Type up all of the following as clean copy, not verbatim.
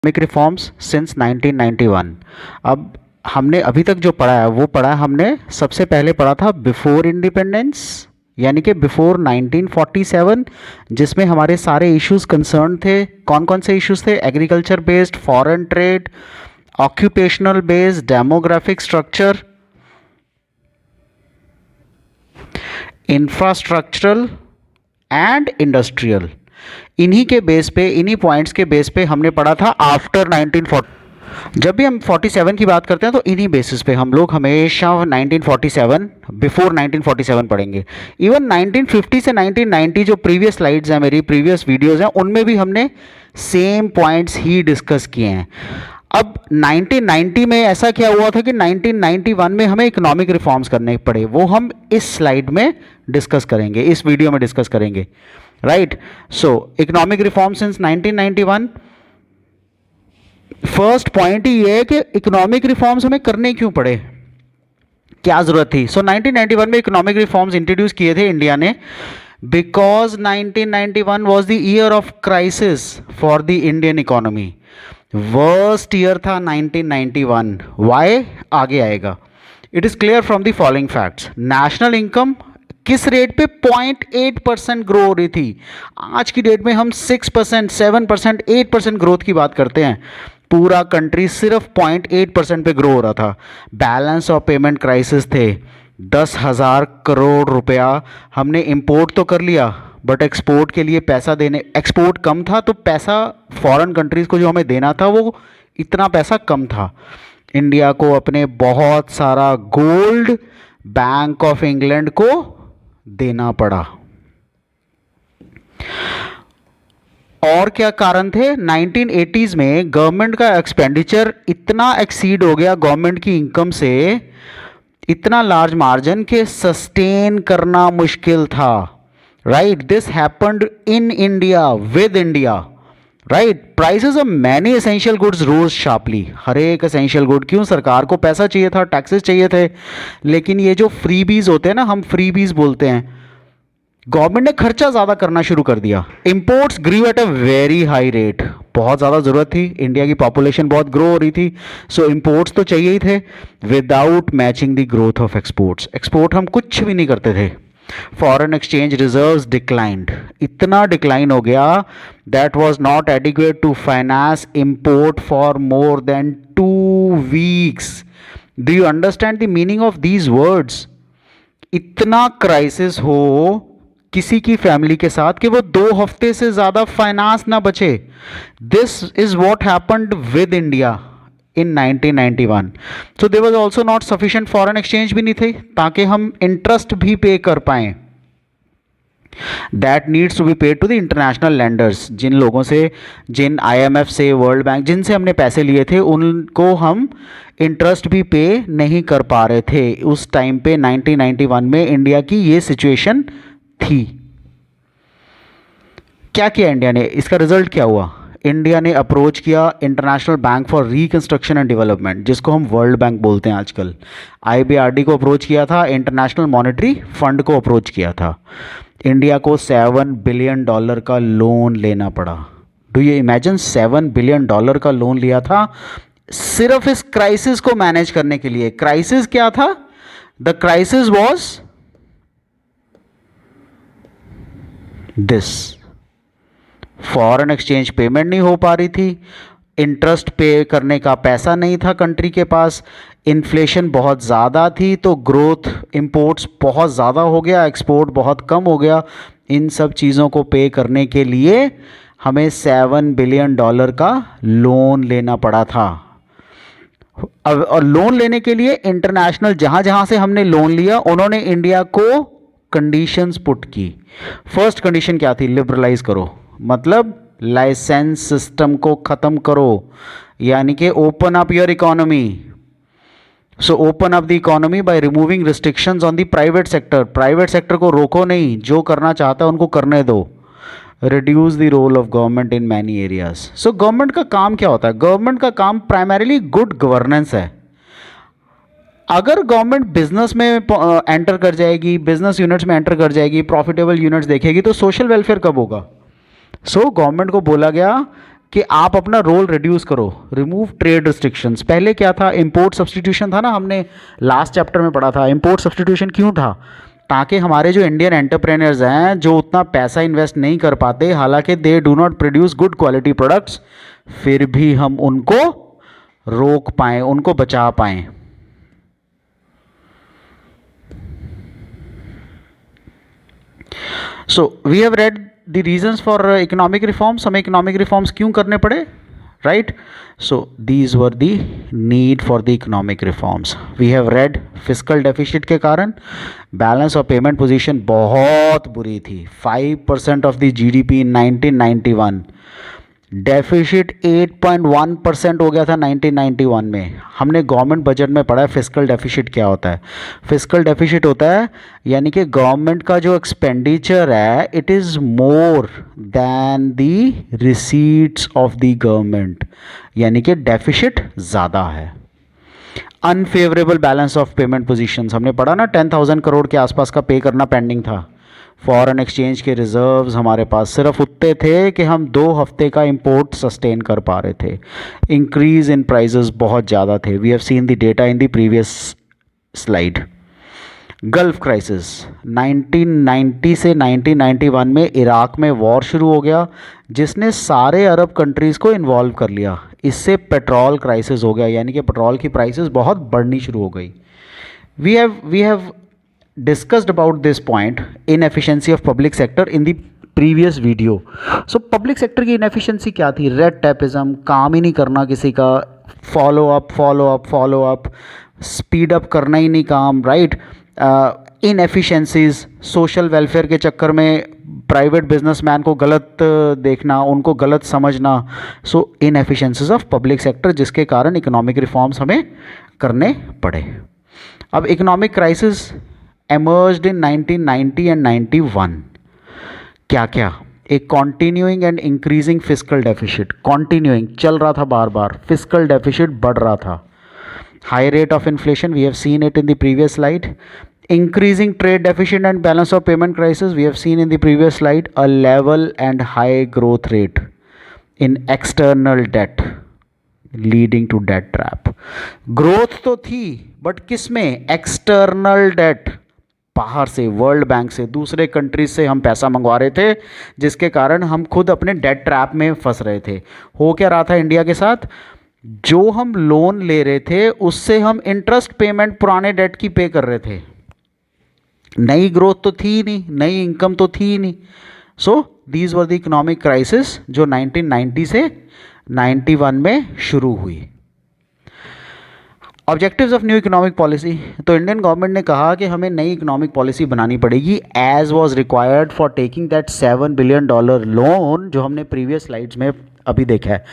Economic reforms since 1991। अब हमने अभी तक जो पढ़ा है वो पढ़ा है हमने, सबसे पहले पढ़ा था बिफोर इंडिपेंडेंस, यानी कि बिफोर 1947, जिसमें हमारे सारे इश्यूज कंसर्न थे। कौन कौन से इश्यूज थे? Agriculture based, foreign trade, occupational based, demographic structure, infrastructural and industrial. इन्हीं के बेस पे, इन्हीं पॉइंट्स के बेस पे हमने पढ़ा था आफ्टर 1940। जब भी हम 47 की बात करते हैं तो इन्हीं बेसिस पे हम लोग हमेशा 1947, बिफोर 1947 पढ़ेंगे। इवन 1950 से 1990 जो प्रीवियस स्लाइड्स हैं, मेरी प्रीवियस वीडियोस हैं, उनमें भी हमने सेम पॉइंट्स ही डिस्कस किए हैं। अब 1990 में ऐसा क्या हुआ था कि 1991 में हमें इकोनॉमिक रिफॉर्म्स करने पड़े, वो हम इस स्लाइड में डिस्कस करेंगे, इस वीडियो में डिस्कस करेंगे। Right, so economic reform since 1991। First point ही ये है कि इकोनॉमिक रिफॉर्म्स हमें करने क्यों पड़े, क्या जरूरत थी। सो 1991 में इकोनॉमिक रिफॉर्म्स इंट्रोड्यूस किए थे इंडिया ने, because 1991 was the year of crisis for the Indian economy. Worst year था 1991। वाई? आगे आएगा। It is clear from the following facts. National income किस रेट पे? 0.8% ग्रो हो रही थी। आज की डेट में हम 6%, 7%, 8% ग्रोथ की बात करते हैं। पूरा कंट्री सिर्फ 0.8% पे ग्रो हो रहा था। बैलेंस ऑफ पेमेंट क्राइसिस थे। 10,000 करोड़ रुपया हमने इंपोर्ट तो कर लिया, बट एक्सपोर्ट के लिए पैसा देने, एक्सपोर्ट कम था तो पैसा फॉरेन कंट्रीज़ को जो हमें देना था वो इतना पैसा कम था। इंडिया को अपने बहुत सारा गोल्ड बैंक ऑफ इंग्लैंड को देना पड़ा। और क्या कारण थे? 1980s में गवर्नमेंट का एक्सपेंडिचर इतना एक्सीड हो गया गवर्नमेंट की इनकम से, इतना लार्ज मार्जिन के सस्टेन करना मुश्किल था। Right, this happened in India, with India. Right, prices of many essential goods rose sharply. हर एक एसेंशियल गुड, क्यों? सरकार को पैसा चाहिए था, टैक्सेस चाहिए थे। लेकिन ये जो फ्रीबीज होते हैं ना, हम फ्रीबीज बोलते हैं, गवर्नमेंट ने खर्चा ज़्यादा करना शुरू कर दिया। Imports grew at a very high rate. बहुत ज़्यादा ज़रूरत थी, इंडिया की पॉपुलेशन बहुत ग्रो हो रही थी, सो इंपोर्ट्स तो चाहिए ही थे, without matching the growth of exports. Export हम कुछ भी नहीं करते थे। फॉरेन एक्सचेंज रिजर्व्स डिक्लाइंड, इतना डिक्लाइन हो गया that was not adequate to finance import for more than 2 weeks. Do you understand the meaning of these words? इतना क्राइसिस हो किसी की फैमिली के साथ कि वो 2 हफ्ते से ज़्यादा फाइनेंस ना बचे। This is what happened with India in 1991। So there was also not sufficient foreign exchange भी नहीं थे ताकि हम इंटरेस्ट भी पे कर पाएँ। That needs to be paid to the international lenders. जिन लोगों से, जिन IMF से, वर्ल्ड बैंक, जिनसे हमने पैसे लिए थे, उनको हम इंटरेस्ट भी पे नहीं कर पा रहे थे उस टाइम पे। 1991 में इंडिया की ये सिचुएशन थी। क्या किया इंडिया ने? इसका रिजल्ट क्या हुआ? इंडिया ने अप्रोच किया international bank for reconstruction and development, जिसको हम वर्ल्ड बैंक बोलते हैं आजकल। IBRD को अप्रोच किया था, इंटरनेशनल मॉनेटरी फंड को अप्रोच किया था। इंडिया को $7 बिलियन का लोन लेना पड़ा। Do you imagine? $7 बिलियन का लोन लिया था सिर्फ इस क्राइसिस को मैनेज करने के लिए। क्राइसिस क्या था? The crisis was this, foreign exchange payment नहीं हो पा रही थी, इंटरेस्ट पे करने का पैसा नहीं था कंट्री के पास, इन्फ्लेशन बहुत ज़्यादा थी, तो ग्रोथ, इंपोर्ट्स बहुत ज़्यादा हो गया, एक्सपोर्ट बहुत कम हो गया। इन सब चीज़ों को पे करने के लिए हमें $7 बिलियन का लोन लेना पड़ा था। और लोन लेने के लिए इंटरनेशनल, जहाँ जहाँ से हमने लोन लिया, उन्होंने इंडिया को कंडीशंस पुट की। फर्स्ट कंडीशन क्या थी? लिबरलाइज करो, मतलब लाइसेंस सिस्टम को ख़त्म करो, यानी कि open up your economy. So open up the economy by removing restrictions on the private sector. Private sector को रोको नहीं, जो करना चाहता है उनको करने दो। Reduce the role of government in many areas. So government का काम क्या होता है? गवर्नमेंट का काम प्राइमरीली गुड गवर्नेंस है। अगर गवर्नमेंट बिजनेस में एंटर कर जाएगी, बिजनेस यूनिट्स में एंटर कर जाएगी, प्रॉफिटेबल यूनिट्स देखेगी, तो सोशल वेलफेयर कब होगा? सो गवर्नमेंट को बोला गया कि आप अपना रोल रिड्यूस करो, रिमूव ट्रेड रिस्ट्रिक्शंस। पहले क्या था, इंपोर्ट सब्सटीट्यूशन था ना, हमने लास्ट चैप्टर में पढ़ा था। इंपोर्ट सब्सटीट्यूशन क्यों था? ताकि हमारे जो इंडियन एंटरप्रेन्योर्स हैं जो उतना पैसा इन्वेस्ट नहीं कर पाते, हालांकि they do not produce good quality products, फिर भी हम उनको रोक पाएं, उनको बचा पाएं। So we have read the reasons for economic reforms. हमें इकोनॉमिक रिफॉर्म्स क्यों करने पड़े, right? So these were the need for the economic reforms. We have read fiscal deficit के कारण बैलेंस ऑफ पेमेंट पोजीशन बहुत बुरी थी, 5% of the GDP in 1991। Deficit 8.1% हो गया था 1991 में। हमने गवर्नमेंट बजट में पढ़ा है फिस्कल डेफिसिट क्या होता है। फिस्कल डेफिसिट होता है यानी कि गवर्नमेंट का जो एक्सपेंडिचर है it is more than the receipts of the government, यानी कि डेफिसिट ज़्यादा है। Unfavourable balance of payment positions हमने पढ़ा ना, 10,000 करोड़ के आसपास का पे करना पेंडिंग था। फॉरेन एक्सचेंज के रिजर्व्स हमारे पास सिर्फ उतने थे कि हम 2 हफ्ते का इंपोर्ट सस्टेन कर पा रहे थे। इंक्रीज इन प्राइसेस बहुत ज़्यादा थे। We have seen the data in the previous slide. Gulf crisis 1990 से 1991 में इराक में वॉर शुरू हो गया जिसने सारे अरब कंट्रीज़ को इन्वॉल्व कर लिया। इससे पेट्रोल क्राइसिस हो गया, यानी कि पेट्रोल की प्राइसेस बहुत बढ़नी शुरू हो गई। We have discussed about this point, inefficiency of public sector in the previous video. So public sector की inefficiency क्या थी? रेड टेपिज्म, काम ही नहीं करना किसी का, फॉलो अप, स्पीड अप करना ही नहीं काम, राइट? इनएफिशिएंसीज, सोशल वेलफेयर के चक्कर में प्राइवेट बिजनेसमैन को गलत देखना, उनको गलत समझना। सो इनएफिशिएंसीज ऑफ पब्लिक सेक्टर, जिसके कारण इकोनॉमिक रिफॉर्म्स हमें करने पड़े। अब economic crisis emerged in 1990 and 91। क्या क्या? एक continuing and increasing fiscal deficit, continuing चल रहा था बार बार, fiscal deficit बढ़ रहा था। high rate of inflation, we have seen it in the previous slide। increasing trade deficit and balance of payment crisis, we have seen in the previous slide। a level and high growth rate in external debt leading to debt trap। growth तो थी but किस में? External debt, बाहर से, World bank से, दूसरे countries से हम पैसा मंगवा रहे थे, जिसके कारण हम खुद अपने डेट ट्रैप में फंस रहे थे। हो क्या रहा था इंडिया के साथ? जो हम लोन ले रहे थे उससे हम इंटरेस्ट पेमेंट पुराने डेट की पे कर रहे थे। नई ग्रोथ तो थी ही नहीं, नई इनकम तो थी ही नहीं। So these were the economic crisis जो 1990 से 91 में शुरू हुई। Objectives of new economic policy, तो इंडियन गवर्नमेंट ने कहा कि हमें नई इकोनॉमिक पॉलिसी बनानी पड़ेगी as was required for taking that $7 billion loan जो हमने प्रीवियस स्लाइड्स में अभी देखा है।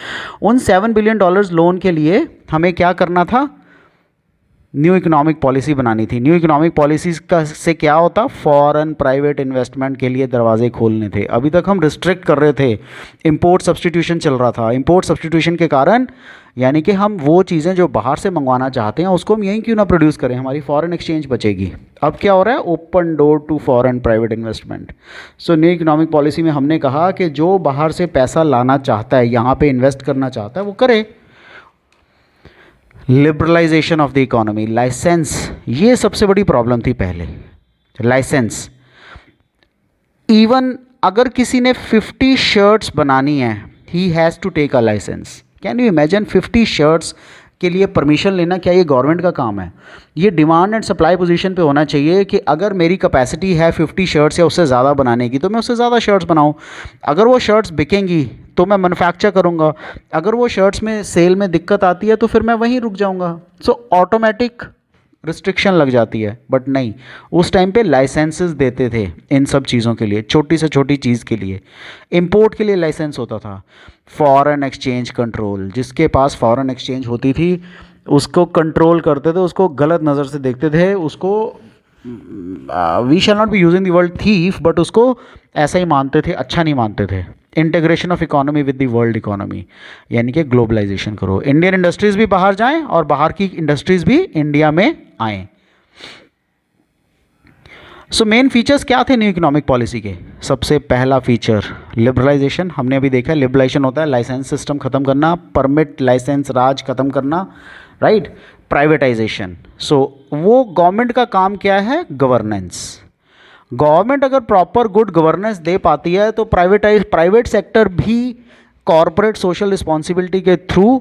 उन $7 बिलियन लोन के लिए हमें क्या करना था? न्यू इकोनॉमिक पॉलिसी बनानी थी। न्यू इकोनॉमिक पॉलिसी का से क्या होता? फॉरेन प्राइवेट इन्वेस्टमेंट के लिए दरवाजे खोलने थे। अभी तक हम रिस्ट्रिक्ट कर रहे थे, इंपोर्ट सब्सटीट्यूशन चल रहा था। इंपोर्ट सब्सटीट्यूशन के कारण यानी कि हम वो चीज़ें जो बाहर से मंगवाना चाहते हैं उसको हम यहीं क्यों ना प्रोड्यूस करें, हमारी फॉरेन एक्सचेंज बचेगी। अब क्या हो रहा है? Open door to foreign private investment. So new economic policy में हमने कहा कि जो बाहर से पैसा लाना चाहता है, यहाँ पे इन्वेस्ट करना चाहता है, वो करे। Liberalisation of the economy, licence, ये सबसे बड़ी प्रॉब्लम थी पहले। लाइसेंस, इवन अगर किसी ने 50 शर्ट्स बनानी है, he has to take a licence. Can you imagine 50 shirts के लिए परमिशन लेना? क्या ये गवर्नमेंट का काम है? ये डिमांड एंड सप्लाई पोजीशन पे होना चाहिए कि अगर मेरी कैपेसिटी है 50 शर्ट्स या उससे ज़्यादा बनाने की, तो मैं उससे ज़्यादा शर्ट्स बनाऊं। अगर वो शर्ट्स बिकेंगी तो मैं मैन्युफैक्चर करूंगा, अगर वो शर्ट्स में सेल में दिक्कत आती है तो फिर मैं वहीं रुक जाऊंगा। सो ऑटोमेटिक रिस्ट्रिक्शन लग जाती है। बट नहीं, उस टाइम पे लाइसेंसेस देते थे इन सब चीज़ों के लिए, छोटी से छोटी चीज़ के लिए। इंपोर्ट के लिए लाइसेंस होता था। फॉरेन एक्सचेंज कंट्रोल, जिसके पास फॉरेन एक्सचेंज होती थी उसको कंट्रोल करते थे, उसको गलत नज़र से देखते थे, उसको we shall not be using the word thief, but उसको ऐसा ही मानते थे, अच्छा नहीं मानते थे। Integration of economy with the world economy, यानी कि ग्लोबलाइजेशन करो, इंडियन इंडस्ट्रीज़ भी बाहर जाएं और बाहर की इंडस्ट्रीज़ भी इंडिया में आएँ। सो मेन फीचर्स क्या थे न्यू इकोनॉमिक पॉलिसी के? सबसे पहला फीचर लिबरलाइजेशन, हमने अभी देखा लिबरलाइजेशन होता है लाइसेंस सिस्टम खत्म करना, परमिट लाइसेंस राज खत्म करना, राइट। प्राइवेटाइजेशन, सो वो गवर्नमेंट का काम क्या है? गवर्नेंस। गवर्नमेंट अगर प्रॉपर गुड गवर्नेंस दे पाती है तो प्राइवेट सेक्टर भी कॉरपोरेट सोशल रिस्पॉन्सिबिलिटी के थ्रू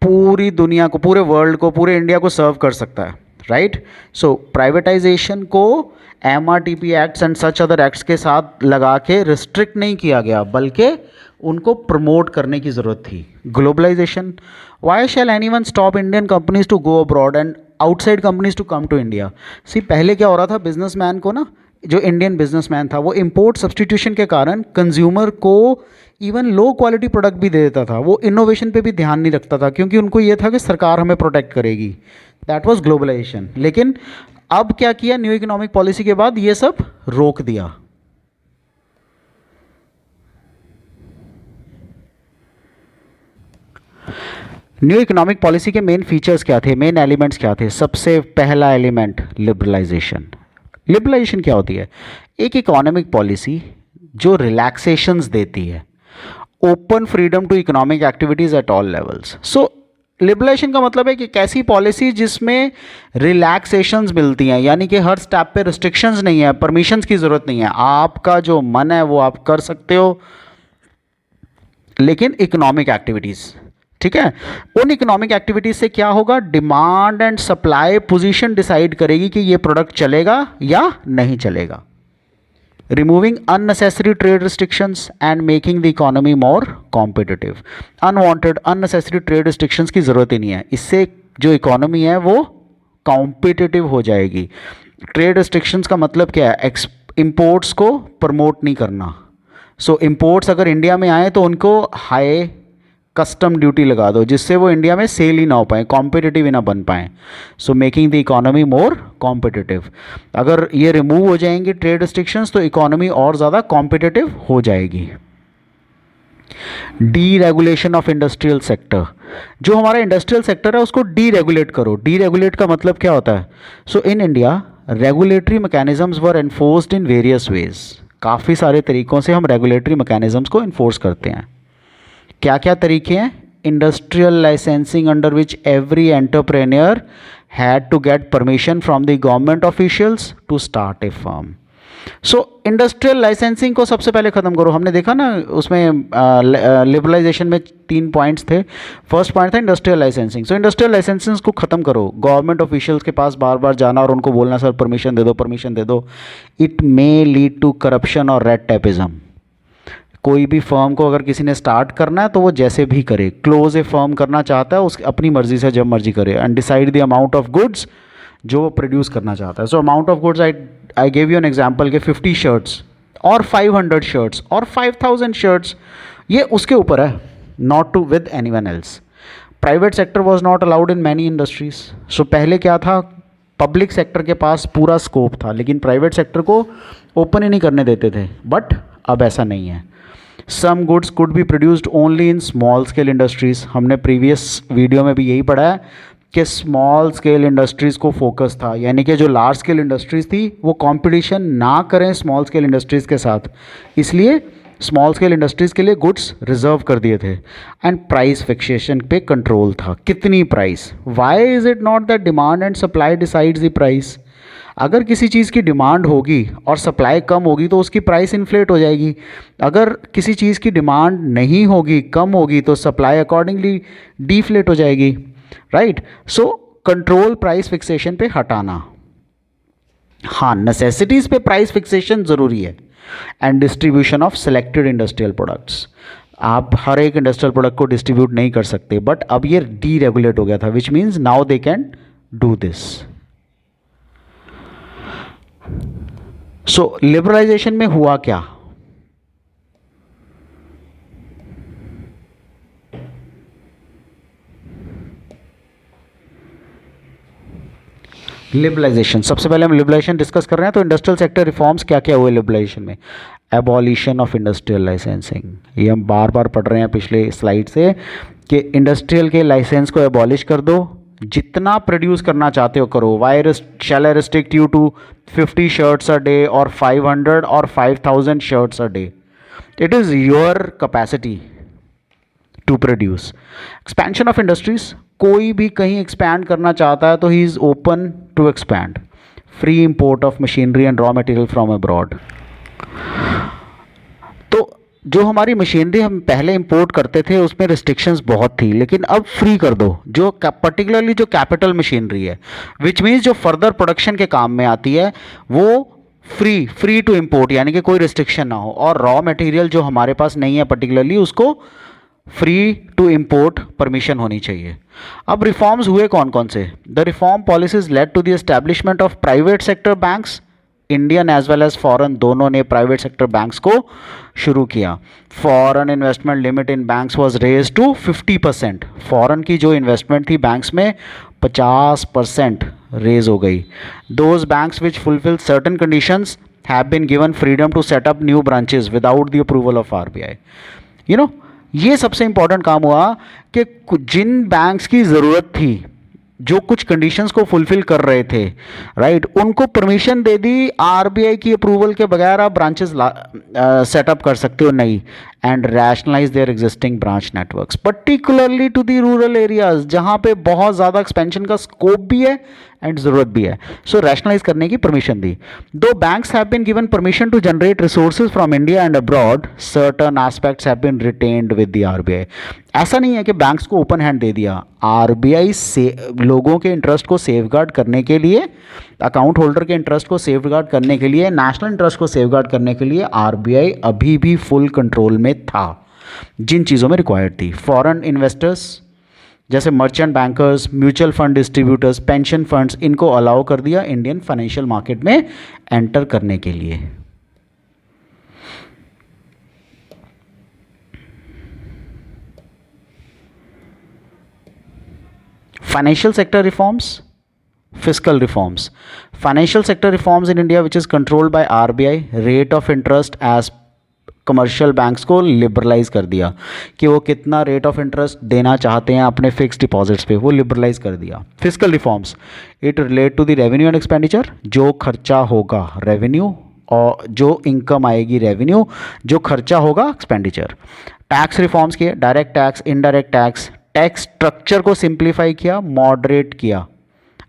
पूरी दुनिया को, पूरे वर्ल्ड को, पूरे इंडिया को सर्व कर सकता है, राइट। सो प्राइवेटाइजेशन को MRTP acts and such other acts के साथ लगा के रिस्ट्रिक्ट नहीं किया गया, बल्कि उनको प्रमोट करने की ज़रूरत थी। Globalisation, why shall anyone stop Indian companies to go abroad and outside companies to come to India? See पहले क्या हो रहा था, बिजनेसमैन को ना, जो इंडियन बिजनेसमैन था वो इंपोर्ट सब्सटीट्यूशन के कारण कंज्यूमर को इवन लो क्वालिटी प्रोडक्ट भी दे देता था, वो इनोवेशन पे भी ध्यान नहीं रखता था, क्योंकि उनको ये था कि सरकार हमें प्रोटेक्ट करेगी। That was globalisation. लेकिन अब क्या किया न्यू इकोनॉमिक पॉलिसी के बाद? ये सब रोक दिया। न्यू इकोनॉमिक पॉलिसी के मेन फीचर्स क्या थे, मेन एलिमेंट्स क्या थे? सबसे पहला एलिमेंट लिबरलाइजेशन। लिबरलाइजेशन क्या होती है? एक इकोनॉमिक पॉलिसी जो रिलैक्सेशंस देती है, open freedom to economic activities at all levels. So liberalisation का मतलब है कि कैसी पॉलिसी जिसमें रिलैक्सेशंस मिलती हैं, यानी कि हर स्टेप पे रिस्ट्रिक्शंस नहीं है, परमिशंस की ज़रूरत नहीं है, आपका जो मन है वो आप कर सकते हो, लेकिन इकोनॉमिक एक्टिविटीज़, ठीक है। उन इकोनॉमिक एक्टिविटीज़ से क्या होगा? Demand and supply position decide करेगी कि ये प्रोडक्ट चलेगा या नहीं चलेगा। Removing unnecessary trade restrictions and making the economy more competitive. Unwanted unnecessary trade restrictions की ज़रूरत ही नहीं है, इससे जो इकोनॉमी है वो कॉम्पिटिटिव हो जाएगी। ट्रेड रिस्ट्रिक्शंस का मतलब क्या है? इंपोर्ट्स को प्रमोट नहीं करना। सो इंपोर्ट्स अगर इंडिया में आए तो उनको हाई कस्टम ड्यूटी लगा दो, जिससे वो इंडिया में सेल ही ना हो पाए, कॉम्पिटिटिव ही ना बन पाएँ। So making the economy more competitive. अगर ये रिमूव हो जाएंगी ट्रेड रिस्ट्रिक्शंस तो इकोनॉमी और ज़्यादा कॉम्पिटिटिव हो जाएगी। Deregulation of industrial sector, जो हमारा इंडस्ट्रियल सेक्टर है उसको डी रेगुलेट करो। डी रेगुलेट का मतलब क्या होता है? So in India regulatory mechanisms were enforced in various ways. काफ़ी सारे तरीक़ों से हम रेगुलेटरी मैकेनिज्म्स को इन्फोर्स करते हैं। क्या क्या तरीके हैं? Industrial licensing under which every entrepreneur had to get permission from the government officials to start a firm. So industrial licensing को सबसे पहले ख़त्म करो। हमने देखा ना उसमें लिबरलाइजेशन में 3 पॉइंट्स थे। फर्स्ट पॉइंट था इंडस्ट्रियल लाइसेंसिंग। सो इंडस्ट्रियल लाइसेंसिंग को ख़त्म करो। गवर्नमेंट ऑफिशियल्स के पास बार बार जाना और उनको बोलना सर परमिशन दे दो, परमिशन दे दो। It may lead to corruption और रेड टेपिज्म। कोई भी फर्म को अगर किसी ने स्टार्ट करना है तो वो जैसे भी करे, क्लोज ए फर्म करना चाहता है उसकी अपनी मर्जी से जब मर्जी करे, and decide the amount of goods जो वो प्रोड्यूस करना चाहता है। So amount of goods, I give you an example के 50 शर्ट्स और 500 शर्ट्स और 5000 शर्ट्स, ये उसके ऊपर है, not to with anyone else. Private sector was not allowed in many industries. So पहले क्या था, पब्लिक सेक्टर के पास पूरा स्कोप था, लेकिन प्राइवेट सेक्टर को ओपन ही नहीं करने देते थे। बट अब ऐसा नहीं है। Some goods could be produced only in small scale industries. हमने प्रीवियस वीडियो में भी यही पढ़ा है कि स्मॉल स्केल इंडस्ट्रीज़ को फोकस था, यानी कि जो लार्ज स्केल इंडस्ट्रीज़ थी वो कंपटीशन ना करें स्मॉल स्केल इंडस्ट्रीज़ के साथ, इसलिए स्मॉल स्केल इंडस्ट्रीज़ के लिए गुड्स रिजर्व कर दिए थे। एंड प्राइस फिक्सेशन पे कंट्रोल था। कितनी price? Why is it not that demand and supply decides the price? अगर किसी चीज़ की डिमांड होगी और सप्लाई कम होगी तो उसकी प्राइस इन्फ्लेट हो जाएगी। अगर किसी चीज़ की डिमांड नहीं होगी, कम होगी, तो सप्लाई अकॉर्डिंगली डीफ्लेट हो जाएगी, right. So control price fixation पे हटाना। हाँ, नेसेसिटीज़ पे प्राइस फिक्सेशन ज़रूरी है। And distribution of selected industrial products. आप हर एक इंडस्ट्रियल प्रोडक्ट को डिस्ट्रीब्यूट नहीं कर सकते, बट अब ये डी रेगुलेट हो गया था, which means now they can do this. So liberalisation में हुआ क्या? लिबरलाइजेशन, सबसे पहले हम लिबरलाइजेशन डिस्कस कर रहे हैं तो इंडस्ट्रियल सेक्टर रिफॉर्म्स क्या क्या हुए लिबरलाइजेशन में? एबॉलिशन ऑफ इंडस्ट्रियल लाइसेंसिंग, ये हम बार बार पढ़ रहे हैं पिछले स्लाइड से कि इंडस्ट्रियल के लाइसेंस को एबॉलिश कर दो, जितना प्रोड्यूस करना चाहते हो करो. Why shall I restrict you to 50 shirts a day और 500 और 5000 shirts a day? It is your capacity to produce. Expansion of industries, कोई भी कहीं एक्सपैंड करना चाहता है तो he is open to expand. Free import of machinery and raw material from abroad. तो जो हमारी मशीनरी हम पहले इंपोर्ट करते थे उसमें रिस्ट्रिक्शंस बहुत थी, लेकिन अब फ्री कर दो. जो पर्टिकुलरली जो कैपिटल मशीनरी है, विच मीन्स जो फर्दर प्रोडक्शन के काम में आती है, वो फ्री टू इंपोर्ट, यानी कि कोई रिस्ट्रिक्शन ना हो. और रॉ मटेरियल जो हमारे पास नहीं है पर्टिकुलरली, उसको फ्री टू इंपोर्ट परमिशन होनी चाहिए. अब रिफॉर्म्स हुए कौन कौन से? The reform policies led to the establishment of private sector banks. Indian as well as foreign दोनों ने प्राइवेट सेक्टर बैंक्स को शुरू किया. Foreign investment limit in banks was raise to 50%. Foreign की जो इन्वेस्टमेंट थी बैंक्स में 50% रेज हो गई. Those banks which fulfil certain conditions have been given freedom to set up new branches without the approval of RBI. You know, ये सबसे important काम हुआ कि जिन बैंक्स की ज़रूरत थी, जो कुछ कंडीशंस को फुलफिल कर रहे थे, राइट, उनको परमिशन दे दी. आरबीआई की अप्रूवल के बगैर आप ब्रांचेस सेटअप कर सकते हो नहीं. And rationalise their existing branch networks, particularly to the rural areas जहाँ पे बहुत ज़्यादा एक्सपेंशन का स्कोप भी है एंड ज़रूरत भी है. सो रैशनलाइज करने की परमिशन दी. दो banks have been given permission to generate resources from India and abroad, certain aspects have been retained with the RBI. ऐसा नहीं है कि बैंक्स को ओपन हैंड दे दिया. आरबीआई से लोगों के इंटरेस्ट को सेफगार्ड करने के लिए, अकाउंट होल्डर के इंटरेस्ट को सेफगार्ड करने के लिए, नेशनल इंटरेस्ट को सेफगार्ड करने के लिए आरबीआई अभी भी फुल कंट्रोल में था. जिन चीज़ों में रिक्वायर्ड थी, फॉरेन इन्वेस्टर्स जैसे merchant bankers, mutual fund distributors, pension funds, इनको अलाउ कर दिया इंडियन फाइनेंशियल मार्केट में एंटर करने के लिए. Financial sector reforms, fiscal reforms. Financial sector reforms in India, which is controlled by RBI, rate of interest as commercial banks को liberalise कर दिया कि वो कितना रेट ऑफ इंटरेस्ट देना चाहते हैं अपने फिक्स डिपॉजिट्स पे, वो लिबरलाइज कर दिया. Physical reforms, it relate to the revenue and expenditure. जो खर्चा होगा रेवेन्यू, और जो इनकम आएगी रेवेन्यू, जो खर्चा होगा एक्सपेंडिचर. टैक्स रिफॉर्म्स किए, direct tax, indirect tax. Tax structure को सिंप्लीफाई किया, मॉडरेट किया,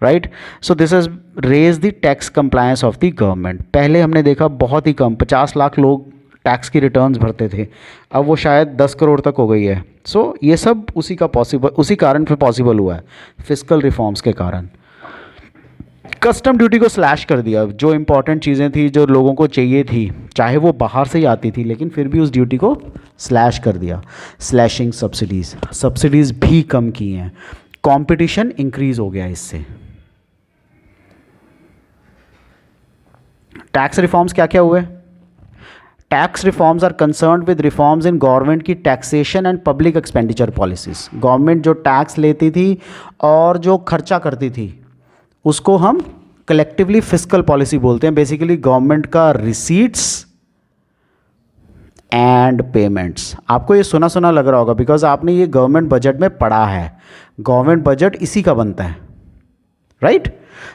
right. So this is raise the tax compliance of the government. पहले हमने देखा बहुत ही कम, 50 लाख लोग टैक्स की रिटर्न्स भरते थे, अब वो शायद 10 करोड़ तक हो गई है. सो ये सब उसी कारण पे पॉसिबल हुआ है, फिजिकल रिफॉर्म्स के कारण. कस्टम ड्यूटी को स्लैश कर दिया. जो इंपॉर्टेंट चीज़ें थी जो लोगों को चाहिए थी, चाहे वो बाहर से ही आती थी, लेकिन फिर भी उस ड्यूटी को स्लैश कर दिया. स्लैशिंग सब्सिडीज़ भी कम की हैं. कंपटीशन इंक्रीज हो गया इससे. टैक्स रिफॉर्म्स क्या क्या हुए? Tax reforms are concerned with reforms in government की taxation and public expenditure policies. Government जो टैक्स लेती थी और जो खर्चा करती थी, उसको हम कलेक्टिवली फिस्कल पॉलिसी बोलते हैं. बेसिकली गवर्नमेंट का रिसीट्स एंड पेमेंट्स. आपको ये सुना सुना लग रहा होगा बिकॉज आपने ये गवर्नमेंट बजट में पढ़ा है. गवर्नमेंट बजट इसी का बनता है, right.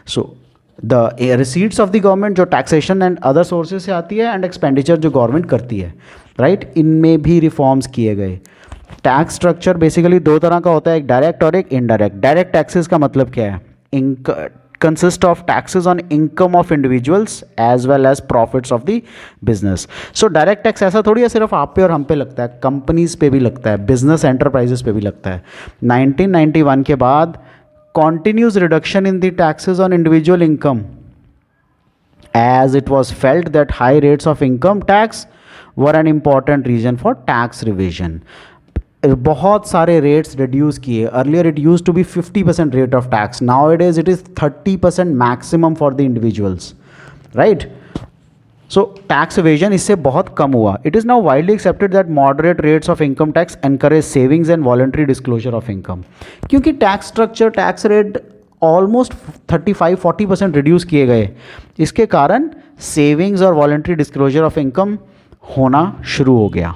So the receipts of the government जो टैक्सेशन एंड अदर सोर्सेज से आती है, एंड एक्सपेंडिचर जो गवर्नमेंट करती है, राइट. इनमें भी रिफॉर्म्स किए गए. टैक्स स्ट्रक्चर बेसिकली दो तरह का होता है, एक डायरेक्ट और एक इनडायरेक्ट. डायरेक्ट टैक्सेस का मतलब क्या है? consist of taxes on income of individuals as well as profits of the business. So direct tax ऐसा थोड़ी है सिर्फ आप पे और हम पे लगता है, कंपनीज पे भी लगता है, बिजनेस एंटरप्राइजेस पे भी लगता है. 1991 के बाद continuous reduction in the taxes on individual income as it was felt that high rates of income tax were an important reason for tax revision. बहुत सारे रेट्स रिड्यूस किए. Earlier it used to be 50% rate of tax, now it is 30% maximum for the individuals, right. So tax evasion इससे बहुत कम हुआ. It is now widely accepted that moderate rates of income tax encourage savings and voluntary disclosure of income. क्योंकि tax structure, tax rate almost 35-40% reduce किए गए, इसके कारण savings और वॉलंटरी डिस्क्लोजर ऑफ इनकम होना शुरू हो गया.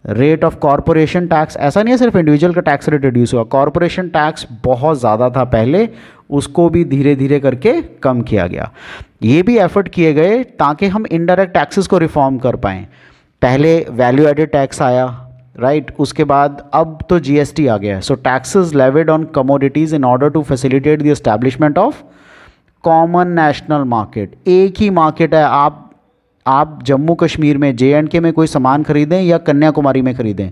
रेट ऑफ कॉरपोरेशन टैक्स, ऐसा नहीं है सिर्फ इंडिविजुअल का टैक्स रेट रिड्यूस हुआ, कॉरपोरेशन टैक्स बहुत ज़्यादा था पहले, उसको भी धीरे धीरे करके कम किया गया। ये भी एफर्ट किए गए ताकि हम इनडायरेक्ट टैक्सेस को रिफॉर्म कर पाएँ। पहले वैल्यू एडेड टैक्स आया, राइट, उसके बाद अब तो जीएसटी आ गया है। So taxes levied on commodities in order to facilitate the establishment of common national market. एक ही मार्केट है, आप जम्मू कश्मीर में JNK में कोई सामान खरीदें या कन्याकुमारी में खरीदें,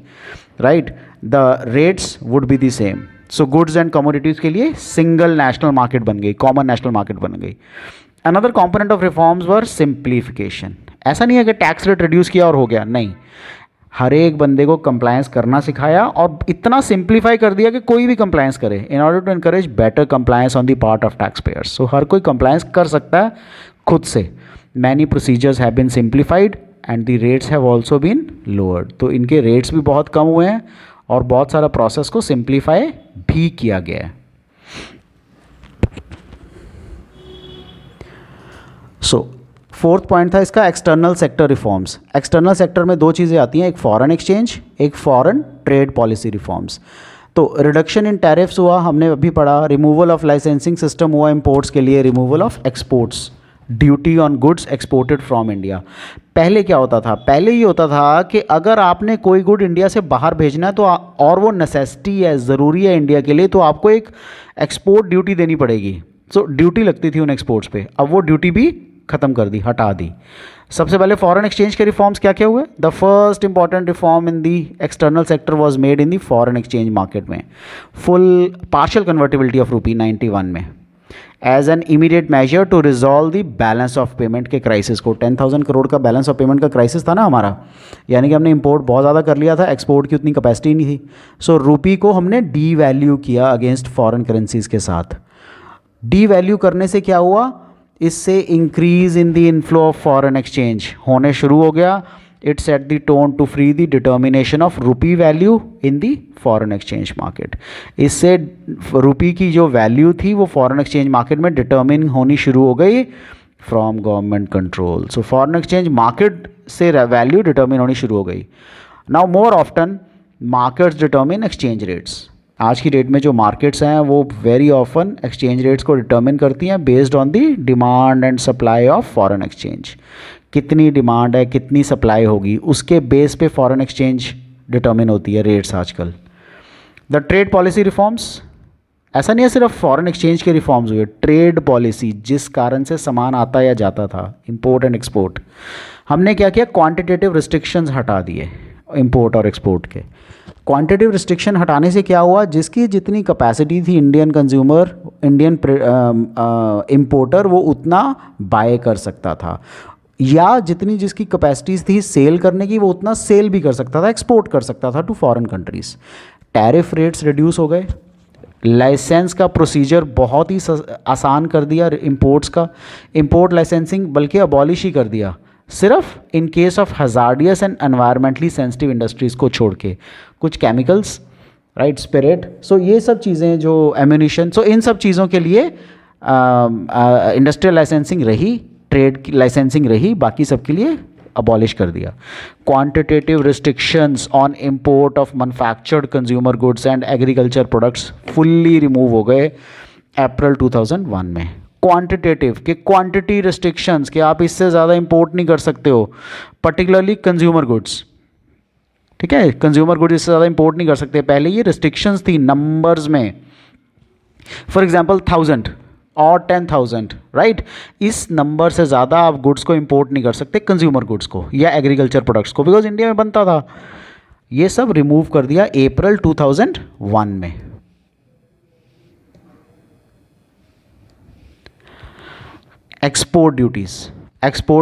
right, the rates would be the same. So goods and commodities के लिए सिंगल नेशनल मार्केट बन गई, कॉमन नेशनल मार्केट बन गई। Another component of reforms were simplification. ऐसा नहीं है कि टैक्स रेट रिड्यूस किया और हो गया, नहीं, हर एक बंदे को कंप्लायंस करना सिखाया और इतना सिंप्लीफाई कर दिया कि कोई भी कंप्लायंस करे, in order to encourage better compliance on the part of tax payers. So हर कोई कंप्लायंस कर सकता है खुद से। Many procedures have been simplified and the rates have also been lowered. तो इनके रेट्स भी बहुत कम हुए हैं और बहुत सारा प्रोसेस को सिंप्लीफाई भी किया गया है। सो फोर्थ पॉइंट था इसका external sector reforms. External sector में दो चीज़ें आती हैं, एक फॉरेन एक्सचेंज, एक फॉरेन ट्रेड पॉलिसी रिफॉर्म्स। तो रिडक्शन इन टैरिफ्स हुआ, हमने अभी पढ़ा, रिमूवल ऑफ लाइसेंसिंग सिस्टम हुआ इंपोर्ट्स के लिए, removal of exports duty on goods exported from India. पहले क्या होता था, पहले ये होता था कि अगर आपने कोई गुड इंडिया से बाहर भेजना है तो और वो नेसेसिटी है, ज़रूरी है इंडिया के लिए, तो आपको एक एक्सपोर्ट ड्यूटी देनी पड़ेगी। सो ड्यूटी लगती थी उन एक्सपोर्ट्स पे, अब वो ड्यूटी भी ख़त्म कर दी, हटा दी। सबसे पहले फॉरेन एक्सचेंज के रिफॉर्म्स क्या क्या हुए? The first important reform in the external sector was made in the foreign exchange market में, full partial convertibility of rupee 91 में, as an immediate measure to resolve the balance of payment के crisis को। 10,000 करोड़ का balance of payment का crisis था ना हमारा, यानी कि हमने इंपोर्ट बहुत ज़्यादा कर लिया था, एक्सपोर्ट की उतनी कैपेसिटी नहीं थी। सो रुपी को हमने डी वैल्यू किया अगेंस्ट फॉरेन करेंसीज के साथ। डी वैल्यू करने से क्या हुआ, इससे increase in the inflow of foreign exchange होने शुरू हो गया। It set the tone to free the determination of rupee value in the foreign exchange market. इससे रुपी की जो वैल्यू थी वो फॉरेन एक्सचेंज मार्केट में डिटर्मिन होनी शुरू हो गई from government control. So foreign exchange market से वैल्यू डिटर्मिन होनी शुरू हो गई। Now more often markets determine exchange rates. आज की डेट में जो मार्केट्स हैं वो वेरी ऑफन एक्सचेंज रेट्स को डिटर्मिन करती हैं based on the demand and supply of foreign exchange. कितनी डिमांड है, कितनी सप्लाई होगी, उसके बेस पे फॉरेन एक्सचेंज डिटर्मिन होती है रेट्स आजकल। द ट्रेड पॉलिसी रिफॉर्म्स, ऐसा नहीं है सिर्फ फॉरेन एक्सचेंज के रिफॉर्म्स हुए, ट्रेड पॉलिसी जिस कारण से सामान आता या जाता था, इंपोर्ट एंड एक्सपोर्ट, हमने क्या किया, क्वांटिटेटिव रिस्ट्रिक्शंस हटा दिए इंपोर्ट और एक्सपोर्ट के। क्वांटिटेटिव रिस्ट्रिक्शन हटाने से क्या हुआ, जिसकी जितनी कैपेसिटी थी इंडियन कंज्यूमर, इंडियन इंपोर्टर वो उतना बाय कर सकता था, या जितनी जिसकी कैपेसिटीज़ थी सेल करने की वो उतना सेल भी कर सकता था, एक्सपोर्ट कर सकता था to foreign countries. Tariff rates reduce हो गए, लाइसेंस का प्रोसीजर बहुत ही आसान कर दिया इंपोर्ट्स का, इंपोर्ट लाइसेंसिंग बल्कि अबॉलिश ही कर दिया, सिर्फ in case of hazardous and environmentally sensitive industries को छोड़ के, कुछ केमिकल्स, राइट, स्पिरिट, सो ये सब चीज़ें जो एम्यूनिशन, सो इन सब चीज़ों के लिए इंडस्ट्रियल लाइसेंसिंग रही, ट्रेड की लाइसेंसिंग रही, बाकी सब के लिए अबॉलिश कर दिया। Quantitative restrictions on import of manufactured consumer goods and agriculture products fully remove हो गए अप्रैल 2001 में। क्वांटिटेटिव के क्वांटिटी रिस्ट्रिक्शंस कि आप इससे ज़्यादा इंपोर्ट नहीं कर सकते हो, पर्टिकुलरली कंज्यूमर गुड्स, ठीक है, कंज्यूमर गुड्स इससे ज़्यादा इंपोर्ट नहीं कर सकते। पहले ये रिस्ट्रिक्शंस थी नंबर्स में, फॉर एग्जांपल 1000 और 10,000, राइट, इस नंबर से ज़्यादा आप गुड्स को इंपोर्ट नहीं कर सकते, कंज्यूमर गुड्स को या एग्रीकल्चर प्रोडक्ट्स को, बिकॉज इंडिया में बनता था। ये सब रिमूव कर दिया अप्रैल 2001 में। एक्सपोर्ट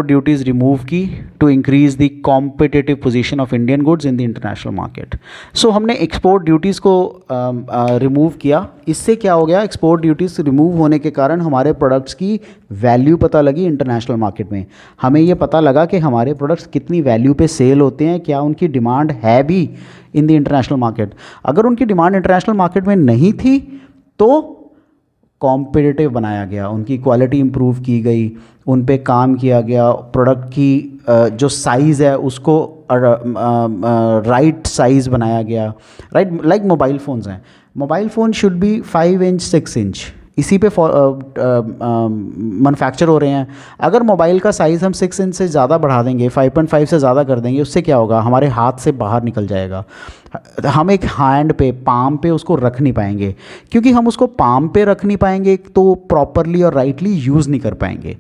ड्यूटीज़ रिमूव की to increase the competitive position of Indian goods in the international market. So हमने एक्सपोर्ट ड्यूटीज़ को रिमूव किया। इससे क्या हो गया, एक्सपोर्ट ड्यूटीज़ रिमूव होने के कारण हमारे प्रोडक्ट्स की वैल्यू पता लगी इंटरनेशनल मार्केट में। हमें ये पता लगा कि हमारे प्रोडक्ट्स कितनी वैल्यू पे सेल होते हैं, क्या उनकी डिमांड है भी इन द इंटरनेशनल मार्केट। अगर उनकी डिमांड इंटरनेशनल मार्केट में नहीं थी तो कॉम्पिटिटिव बनाया गया, उनकी क्वालिटी इंप्रूव की गई, उन पे काम किया गया, प्रोडक्ट की जो साइज़ है उसको राइट साइज़ बनाया गया, राइट, लाइक मोबाइल फ़ोन्स हैं, mobile phone should be 5 inch 6 inch, इसी पे मैन्युफैक्चर हो रहे हैं। अगर मोबाइल का साइज़ हम 6 इंच से ज़्यादा बढ़ा देंगे, 5.5 से ज़्यादा कर देंगे, उससे क्या होगा, हमारे हाथ से बाहर निकल जाएगा। हम एक हैंड पे, पाम पे उसको रख नहीं पाएंगे, क्योंकि हम उसको पाम पे रख नहीं पाएंगे तो प्रॉपरली और राइटली यूज़ नहीं कर पाएंगे।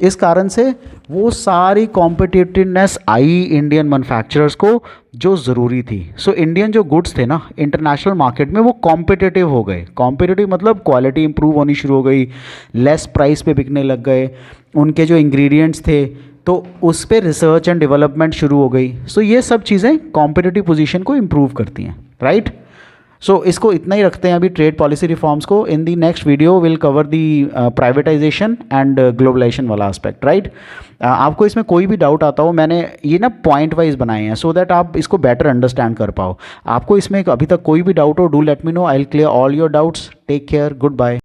इस कारण से वो सारी कॉम्पिटिटिवनेस आई इंडियन मैन्युफैक्चरर्स को जो ज़रूरी थी। सो इंडियन जो गुड्स थे ना, इंटरनेशनल मार्केट में वो कॉम्पिटिटिव हो गए। कॉम्पिटिटिव मतलब क्वालिटी इंप्रूव होनी शुरू हो गई, लेस प्राइस पे बिकने लग गए, उनके जो इंग्रेडिएंट्स थे तो उस पर रिसर्च एंड डेवलपमेंट शुरू हो गई। सो ये सब चीज़ें कॉम्पिटिटिव पोजीशन को इम्प्रूव करती हैं, राइट। सो इसको इतना ही रखते हैं अभी ट्रेड पॉलिसी रिफॉर्म्स को। In the next video will cover the privatisation and globalisation वाला एस्पेक्ट, राइट। आपको इसमें कोई भी डाउट आता हो, मैंने ये ना पॉइंट वाइज बनाए हैं सो दैट आप इसको बेटर अंडरस्टैंड कर पाओ। आपको इसमें अभी तक कोई भी डाउट हो, do let me know, I will clear all your doubts. Take care, good bye.